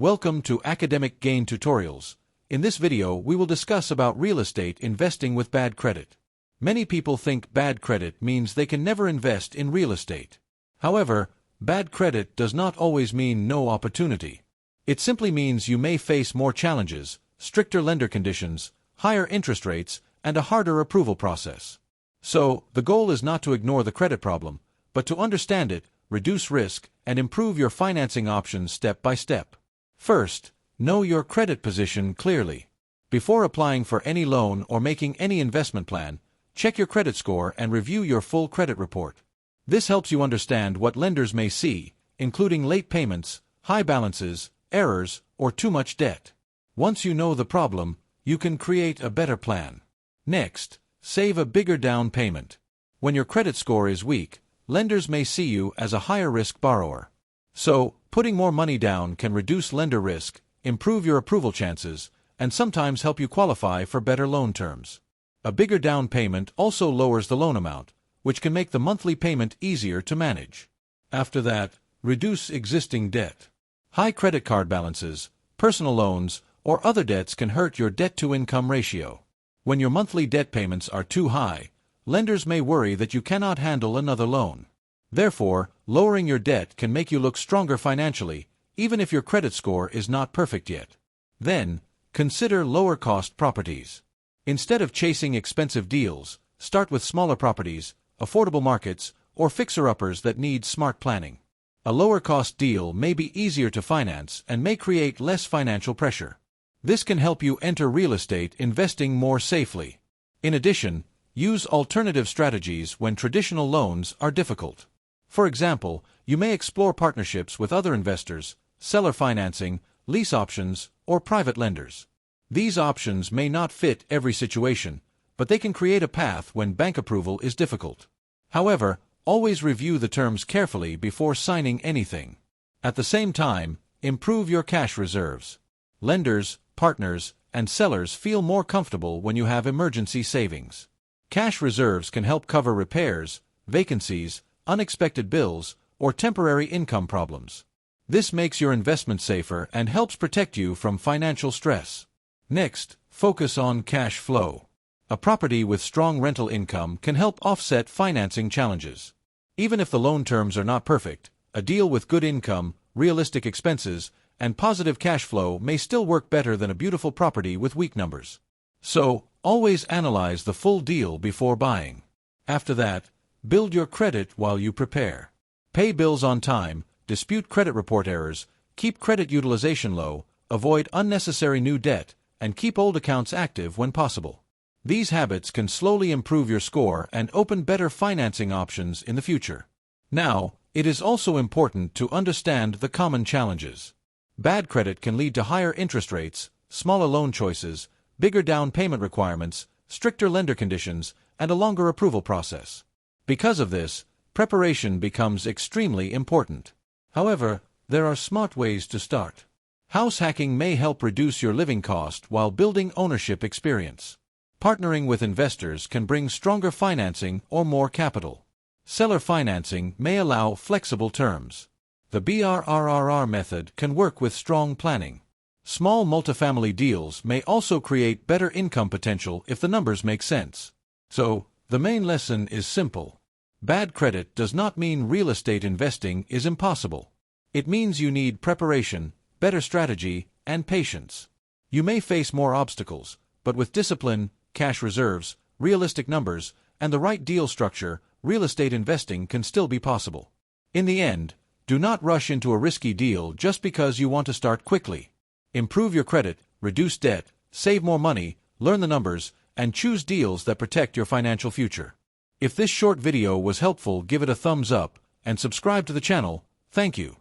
Welcome to Academic Gain Tutorials. In this video, we will discuss about real estate investing with bad credit. Many people think bad credit means they can never invest in real estate. However, bad credit does not always mean no opportunity. It simply means you may face more challenges, stricter lender conditions, higher interest rates, and a harder approval process. So, the goal is not to ignore the credit problem, but to understand it, reduce risk, and improve your financing options step by step. First, know your credit position clearly. Before applying for any loan or making any investment plan, check your credit score and review your full credit report. This helps you understand what lenders may see, including late payments, high balances, errors, or too much debt. Once you know the problem, you can create a better plan. Next, save a bigger down payment. When your credit score is weak, lenders may see you as a higher-risk borrower. So, putting more money down can reduce lender risk, improve your approval chances, and sometimes help you qualify for better loan terms. A bigger down payment also lowers the loan amount, which can make the monthly payment easier to manage. After that, reduce existing debt. High credit card balances, personal loans, or other debts can hurt your debt-to-income ratio. When your monthly debt payments are too high, lenders may worry that you cannot handle another loan. Therefore, lowering your debt can make you look stronger financially, even if your credit score is not perfect yet. Then, consider lower-cost properties. Instead of chasing expensive deals, start with smaller properties, affordable markets, or fixer-uppers that need smart planning. A lower-cost deal may be easier to finance and may create less financial pressure. This can help you enter real estate investing more safely. In addition, use alternative strategies when traditional loans are difficult. For example, you may explore partnerships with other investors, seller financing, lease options, or private lenders. These options may not fit every situation, but they can create a path when bank approval is difficult. However, always review the terms carefully before signing anything. At the same time, improve your cash reserves. Lenders, partners, and sellers feel more comfortable when you have emergency savings. Cash reserves can help cover repairs, vacancies, unexpected bills, or temporary income problems. This makes your investment safer and helps protect you from financial stress. Next, focus on cash flow. A property with strong rental income can help offset financing challenges. Even if the loan terms are not perfect, a deal with good income, realistic expenses, and positive cash flow may still work better than a beautiful property with weak numbers. So, always analyze the full deal before buying. After that, build your credit while you prepare. Pay bills on time, dispute credit report errors, keep credit utilization low, avoid unnecessary new debt, and keep old accounts active when possible. These habits can slowly improve your score and open better financing options in the future. Now, it is also important to understand the common challenges. Bad credit can lead to higher interest rates, smaller loan choices, bigger down payment requirements, stricter lender conditions, and a longer approval process. Because of this, preparation becomes extremely important. However, there are smart ways to start. House hacking may help reduce your living cost while building ownership experience. Partnering with investors can bring stronger financing or more capital. Seller financing may allow flexible terms. The BRRRR method can work with strong planning. Small multifamily deals may also create better income potential if the numbers make sense. So, the main lesson is simple. Bad credit does not mean real estate investing is impossible. It means you need preparation, better strategy, and patience. You may face more obstacles, but with discipline, cash reserves, realistic numbers, and the right deal structure, real estate investing can still be possible. In the end, do not rush into a risky deal just because you want to start quickly. Improve your credit, reduce debt, save more money, learn the numbers, and choose deals that protect your financial future. If this short video was helpful, give it a thumbs up and subscribe to the channel. Thank you.